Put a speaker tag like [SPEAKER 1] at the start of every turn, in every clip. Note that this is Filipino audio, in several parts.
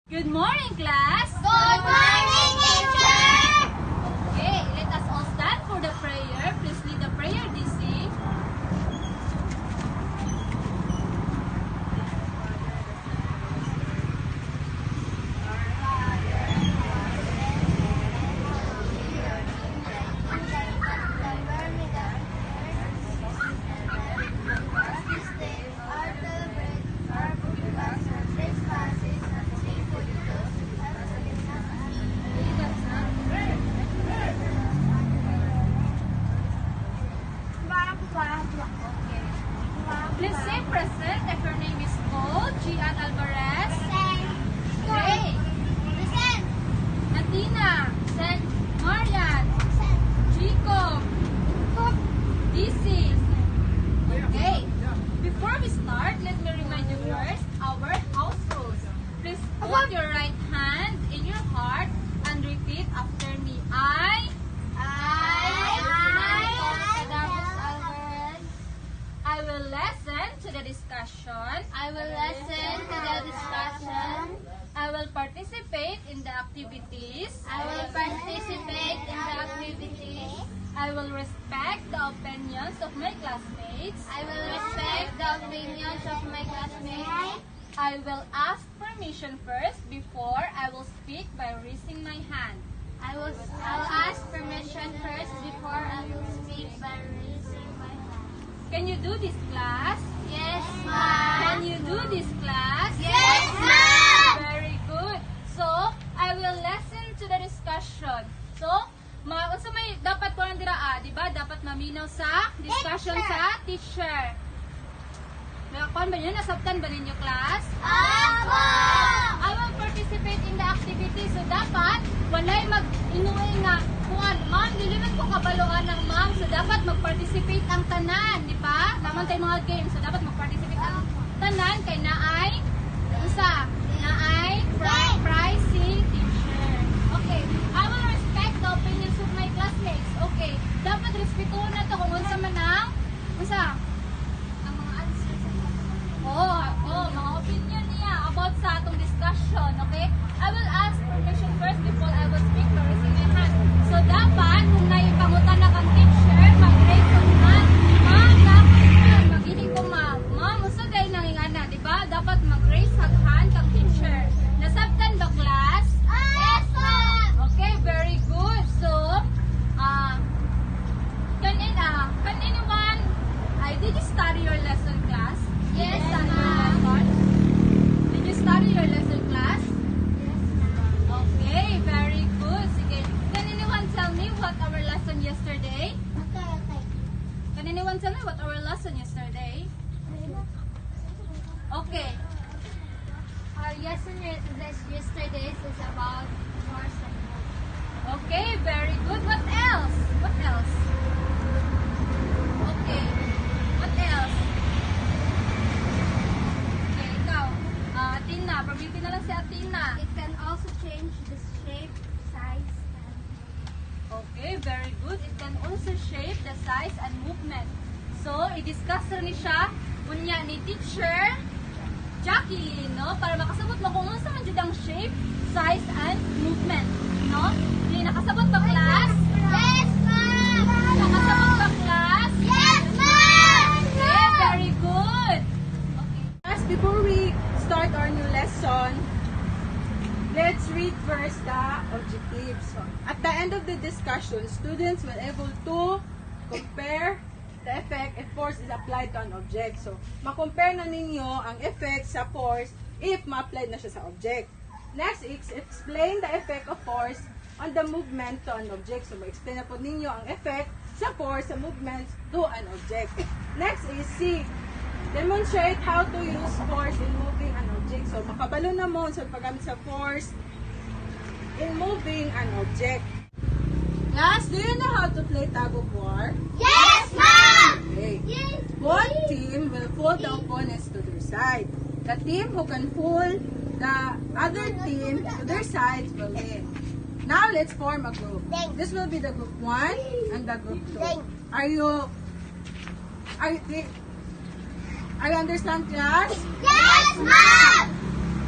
[SPEAKER 1] Good morning, class!
[SPEAKER 2] Good morning, teacher!
[SPEAKER 1] Okay, let us all stand for the prayer. Please lead the prayer, DC. Please say present if your name is called. Gian Alvarez. Okay. Athena. Marian. Chico. DC. Okay. Before we start, let me remind you first our house rules. Please put your right hand in your heart and repeat after me. I will listen to the discussion.
[SPEAKER 2] I will listen to the discussion.
[SPEAKER 1] I will participate in the activities.
[SPEAKER 2] I will participate in the activities.
[SPEAKER 1] I will respect the opinions of my classmates.
[SPEAKER 2] I will respect the opinions of my classmates.
[SPEAKER 1] I will ask permission first before I will speak by raising my hand.
[SPEAKER 2] I'll ask permission first before I will speak by raising my hand.
[SPEAKER 1] Can you do this, class?
[SPEAKER 2] Yes,
[SPEAKER 1] Can
[SPEAKER 2] ma'am.
[SPEAKER 1] you do this, class?
[SPEAKER 2] Yes, ma'am.
[SPEAKER 1] Very good. So, I will listen to the discussion. So, so may dapat ko lang dira, di ba? Dapat maminaw sa discussion sa teacher. Kuan ba yun? Nasabtan ba ninyo, class?
[SPEAKER 2] Opo!
[SPEAKER 1] I will participate in the activity. So, dapat, walay mag-inuwi nga, kuan, ma'am, diliman ko kabaloan ng ma'am. So, dapat mag-participate ang tanan, di ba? Naman tayo mga games. So, dapat mag-participate ang tanan kay naay, naay, prize si teacher. Okay. I will respect the opinions of my classmates. Okay. Dapat respetuhan na to kung unsa man ang,
[SPEAKER 2] Ang mga answers.
[SPEAKER 1] mga opinion niya about sa atong discussion, okay? I will ask permission first before I will speak by raising my hand. So, dapat, kung naipangutan na kang teacher, mag-raise your hand. Ma'am, dapat yun. Mag-inig ko, ma'am. Ma'am, usa kayo nangingana, di ba? Dapat mag-raise hand kang teacher. Nasabtan ba, class?
[SPEAKER 2] Yes, ma'am.
[SPEAKER 1] Okay, very good. So, can anyone, did you study your lesson, class?
[SPEAKER 2] Yes,
[SPEAKER 1] Did you study your
[SPEAKER 2] ma'am.
[SPEAKER 1] lesson? Did you study your lesson, class?
[SPEAKER 2] Yes, ma'am.
[SPEAKER 1] Okay, very good. Sige. Can anyone tell me what our lesson yesterday?
[SPEAKER 2] Okay.
[SPEAKER 1] Can anyone tell me what our lesson yesterday? Okay.
[SPEAKER 2] Our yesterday is about force and movement.
[SPEAKER 1] Okay, very good. What else? What else? Okay. What else? Okay, ikaw. Athena. Pabibigyan na lang si Athena.
[SPEAKER 2] It can also change the shape, size, and
[SPEAKER 1] Okay, very good. It can also shape the size and movement. So, i-discuss rin siya unya ni teacher Jackie, no? Para makasabot mo kung unsa man jud ang shape, size, and movement, no? Di nakasabot ba, class?
[SPEAKER 2] Yes, ma'am.
[SPEAKER 1] Nakasabot ba, class?
[SPEAKER 2] Yes, ma'am.
[SPEAKER 1] Okay, very good. Okay.
[SPEAKER 3] As before we start our new lesson, let's read first the objectives. So, at the end of the discussion, students will able to compare the effect if force is applied to an object. So, makompare na ninyo ang effect sa force if ma-apply na siya sa object. Next is explain the effect of force on the movement to an object. So, ma-explain na po ninyo ang effect sa force sa movement to an object. Next is C. Demonstrate how to use force in moving an object. So, makabalo na mo sa paggamit sa force in moving an object. Class, do you know how to play tug of war?
[SPEAKER 2] Yes, ma'am.
[SPEAKER 3] Okay.
[SPEAKER 2] Yes.
[SPEAKER 3] One team will pull the opponents to their side. The team who can pull the other team to their sides will win. Now, let's form a group. This will be the group 1 and the group 2. Are you understand, class?
[SPEAKER 2] Yes, ma'am.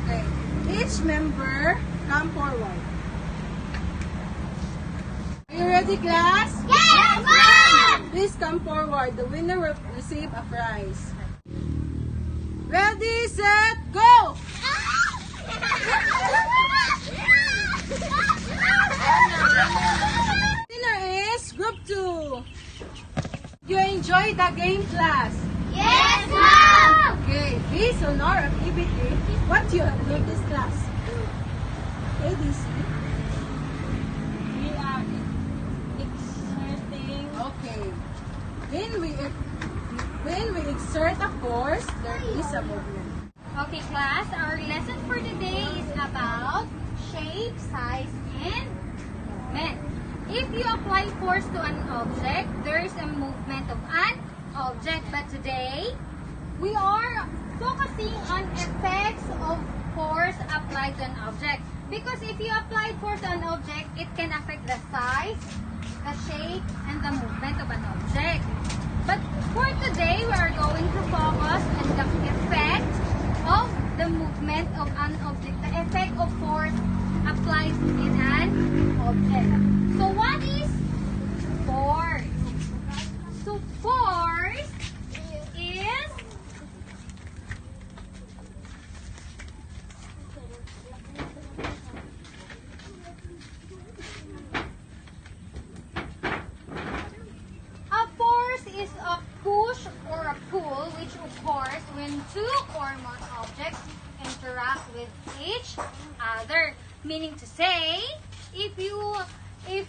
[SPEAKER 3] Okay. Each member come forward. Are you ready, class?
[SPEAKER 2] Yes, ma'am!
[SPEAKER 3] Please come forward. The winner will receive a prize. Ready, set, go! Winner is Group 2. You enjoy the game, class?
[SPEAKER 2] Yes, ma'am!
[SPEAKER 3] Okay, based on our activity, what you have learned this class? ABC.
[SPEAKER 1] We are exerting.
[SPEAKER 3] Okay. When we exert a force, there is a movement.
[SPEAKER 1] Okay, class, our lesson for today is about shape, size, and movement. If you apply force to an object, there is a movement of an object. But today, we are focusing on effects of force applied to an object. Because if you apply force to an object, it can affect the size, the shape, and the movement of an object. But for today, we are going to focus on the effect of the movement of an object, the effect of force applied in an object. So what is force? So force is a push or a pull which occurs when two or more objects interact with each other. Meaning to say, if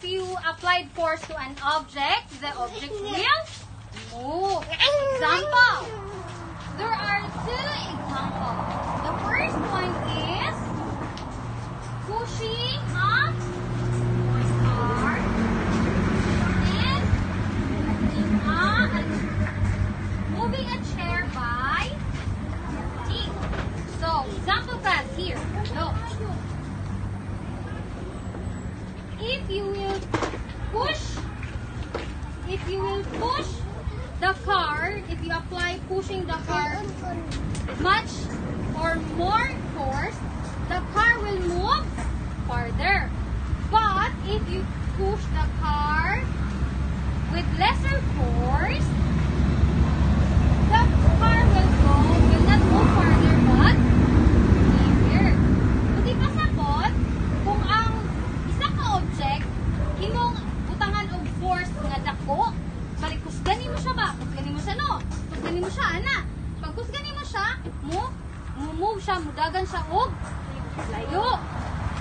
[SPEAKER 1] you applied force to an object, the object will move. Example. There are two examples. The first one is pushing a car and moving a chair by feet. So, example class here. Look. If you will push the car, if you apply pushing the car much or more force, the car will move farther. But if you push the car with lesser force, the car will not move farther but easier. Hindi pa sabot, kung ang isa ka object, imong butangan og force nga dako, balik kusgani mo siya ba? Kusgani mo siya no? Kusgani mo siya, ana. Pag kusgani mo siya, move siya, mudagan siya og layo.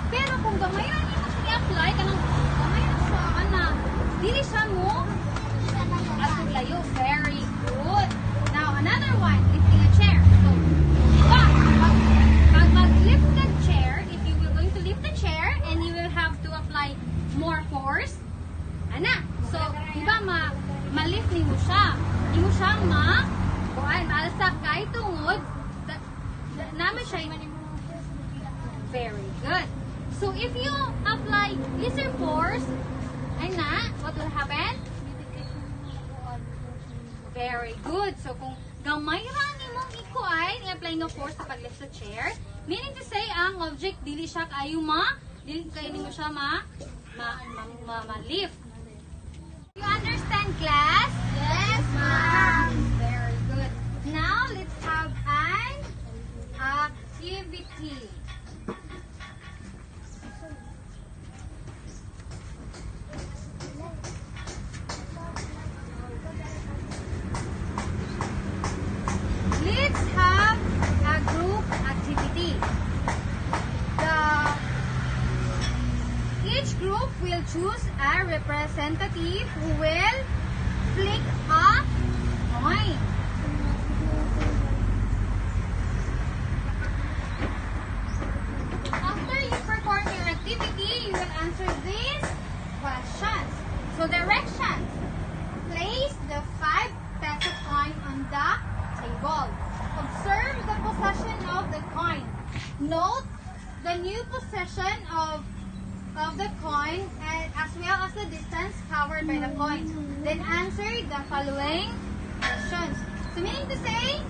[SPEAKER 1] Pero kung gamayan mo siya i-apply, kanang gamayan siya, ana, dili siya mo at layo. Very good. Now, another one, lifting a chair. So, pag mag-lift the chair, if you were going to lift the chair and you will have to apply more force, ana. So, diba, ma-lift ni mo siya. Di mo siya maalsak kahit tungod, naman siya very good. So, if you apply lesser force, ana, what will happen? Very good. So, kung gamay ra nimong ikuan, i-apply nga force sa pag-lift sa chair, meaning to say, ang object, dili siya kayo dili kayo nimo siya ma-lift. You understand, class?
[SPEAKER 2] Yes, ma'am!
[SPEAKER 1] Very good. Now, let's have an activity. Let's have a group activity. Each group will choose a representative who will flick a coin. After you perform your activity, you will answer these questions. So, directions. Place the 5 peso coin on the table. Observe the position of the coin. Note the new position of the coin and as well as the distance covered by the coin. Then answer the following questions. So meaning to say,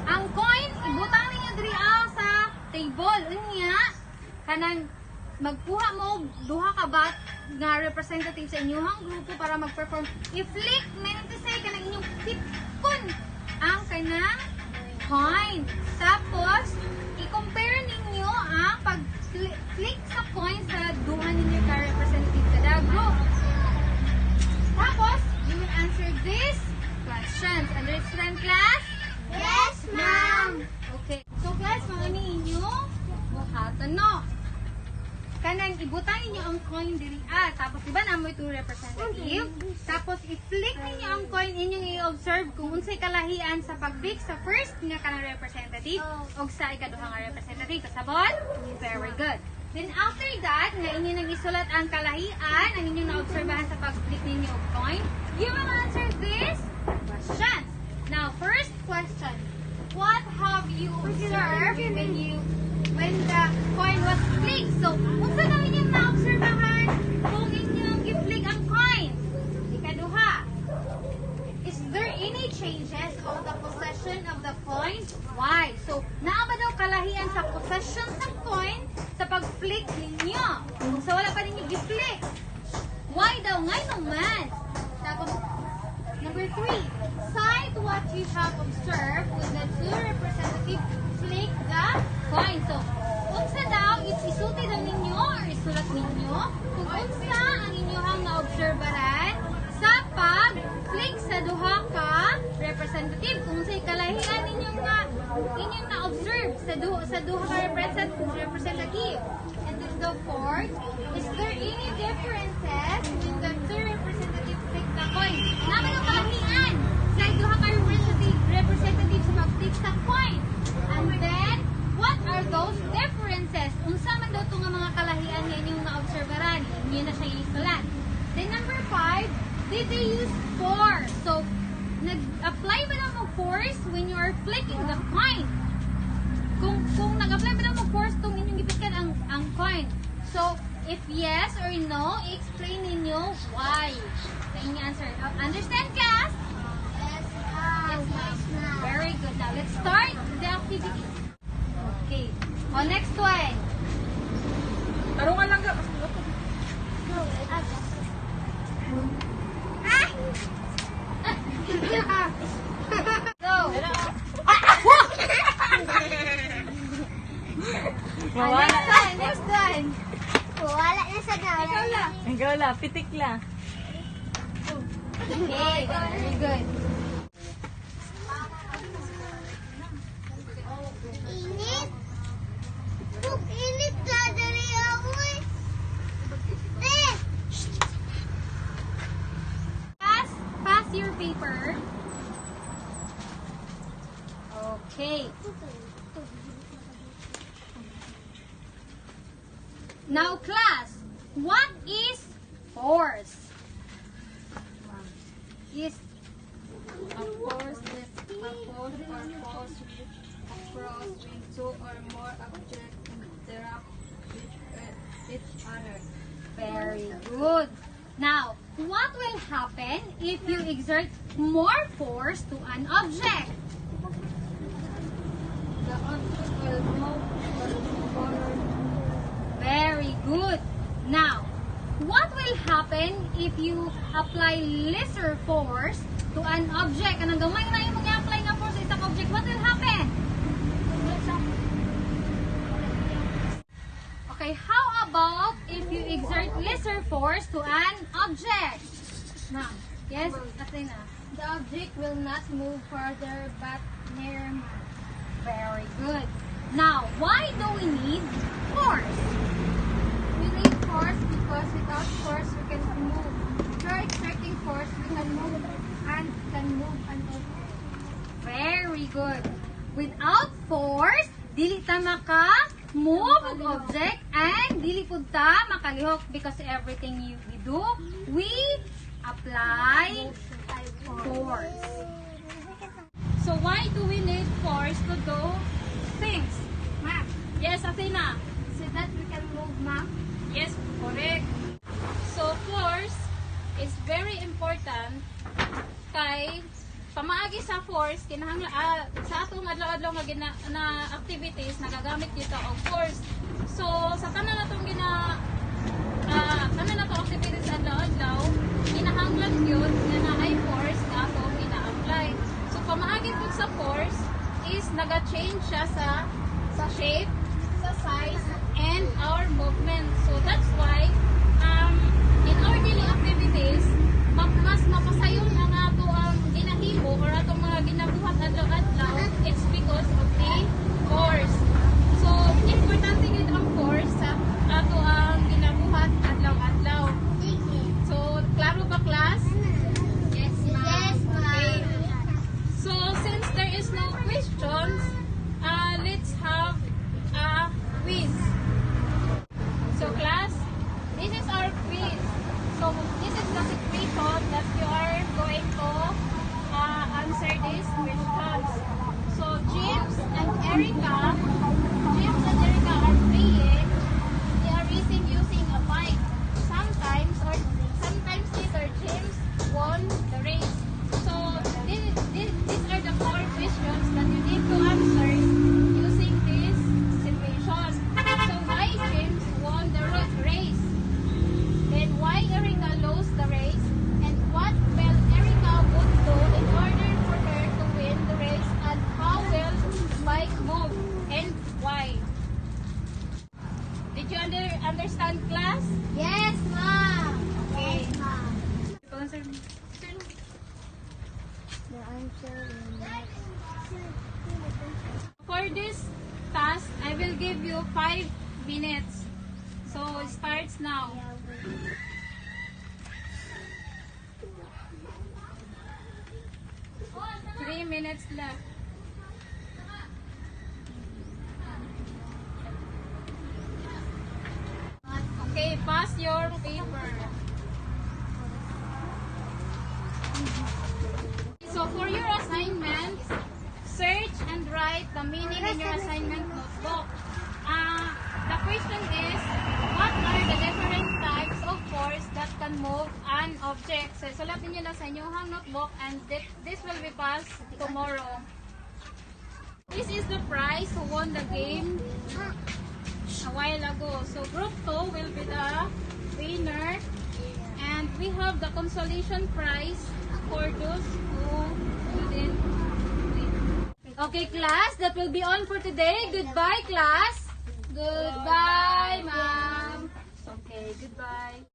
[SPEAKER 1] ang coin ibutang ninyo diri sa table. Unya, kanang magkuha mo duha ka bat nga representative sa inyong grupo para mag-perform. I-flick, meaning to say, kanang inyong tipkon ang kanang coin. Tapos, i-compare ninyo ang pag-flick sa coin sa duha ninyo ka representative kada group. Tapos, you will answer these questions. Understand, class?
[SPEAKER 2] Yes, ma'am.
[SPEAKER 1] Okay. So, class, mga ninyo, buhatan no. Kanang ibutan ninyo ang coin diri tapos diba namoy to representative, tapos i-flick ninyo ang coin inyong i-observe kung unsay kalahian sa pag-flick sa first nga kanang representative o sa ikaduha nga representative. Kasabot? Very good. Then after that, nga inyo nang isulat ang kalahian ang inyong na-obserbahan sa pag-flick ninyo og coin, you will answer this questions. Now, first question. What have you observed when the coin was flicked? So, unsa na inyong na-obserbahan kung inyong i-flick ang coin? Ikaduha. Is there any changes on the possession of the coin? Why? So, naa ba daw kalahian sa possession sa coin sa pag-flick ninyo? Kung sa wala pa ninyo i-flick. Why daw? Ngay naman. Tapos, number 3. Cite what you have observed when the two representatives flick the coin. So, unsa daw, isulti daw ninyo or isulat ninyo kung unsa ang inyong na-obserbaran sa pag-flick sa duha ka representative. Kung unsay kalahian inyong na-observe sa duha ka representative. And then the fourth, is there any differences when the two representatives flick the coin? Naman ang kalahian sa duha ka representative sa mag-flick sa coin. And then, what are those differences? Unsa man daw itong mga kalahian nga inyong na-obserbaran? Inyo na siya isulat. Then number 5, did they use force? So, nag-apply ba daw ng force when you are flicking the coin? Kung nag-apply ba daw ng force itong inyong gipitkan ang coin? So, if yes or no, explain ninyo why. Sa inyong answer. Understand, class?
[SPEAKER 2] Yes, ma'am.
[SPEAKER 1] Yes, ma'am. Very good. Now, let's start the activity. Okay. O, next one.
[SPEAKER 3] Tarungan lang ka.
[SPEAKER 1] Go. Next one.
[SPEAKER 2] Wala na sa dala.
[SPEAKER 3] Ikaw la, pitik la.
[SPEAKER 1] Okay, very good.
[SPEAKER 2] Init. Kung init ka dari ako eh.
[SPEAKER 1] Pass your paper. Okay. Now, class, what is force? Is a force that oppose or force across when two or more objects interact with each other. Very good. Now, what will happen if you exert more force to an object? The object will move forward. Very good. Now, what will happen if you apply lesser force to an object? Anong gamay na yung mag-apply ng force sa isang object? What will happen? Okay, how about if you exert lesser force to an object? Now, yes, Athena. The object will not move further but near. Very good. Now, why do we need force? We need force because without force we can move. If we are exerting force, we can move and an object. Very good. Without force, dili ta maka-move ang object and dili pud ta makalihok because everything we do, we apply force. So why do we need force to do things? Ma'am. Yes, Athena. So that we can move, ma'am? Yes, correct. So force is very important kay pamaagi sa force kinahanglan sa atong adlaw-adlaw nga na activities nagagamit kita og force. So sa tanan natong tanan natong activities adlaw-adlaw kinahanglan gyud nga naay force nga atong ina-apply. So pamaagi pud sa force is naga-change siya sa shape, sa size, and our movement. So that's why in our daily activities mas mapasayon ang ato ang ginahimo or atong mga ginabuhat adlaw-adlaw. It's because of the force. So importante gid ang force sa ato ang ginabuhat adlaw-adlaw. So klaro ba class?
[SPEAKER 2] Yes, ma'am.
[SPEAKER 1] Okay. So since there is no questions, let's have a quiz. So class, this is our quiz. So this is the situation that you are going to answer these questions. So James and Erica are playing. They are racing using a bike. Sometimes later James won the race. So these are the 4 questions that you need to answer using this situation. So why James won the race? Then why Erica lost the race? And what will Erica would do in order for her to win the race? And how will the bike move? And why? Did you understand class?
[SPEAKER 2] Yes, ma'am.
[SPEAKER 1] Okay.
[SPEAKER 2] Yes, ma'am.
[SPEAKER 1] Answer.
[SPEAKER 2] The answer
[SPEAKER 1] For this task, I will give you 5 minutes. So it starts now. 3 minutes left. Okay, pass your paper. So for your assignment, search and write the meaning in your assignment notebook. The question is, what are the different types of force that can move an object? So sulatin niyo na sa inyong notebook and this will be passed tomorrow. This is the prize who won the game a while ago. So group 2 will be the winner, and we have the consolation prize for those who didn't win. Okay class, that will be all for today. Goodbye class. Goodbye ma'am. Okay, goodbye.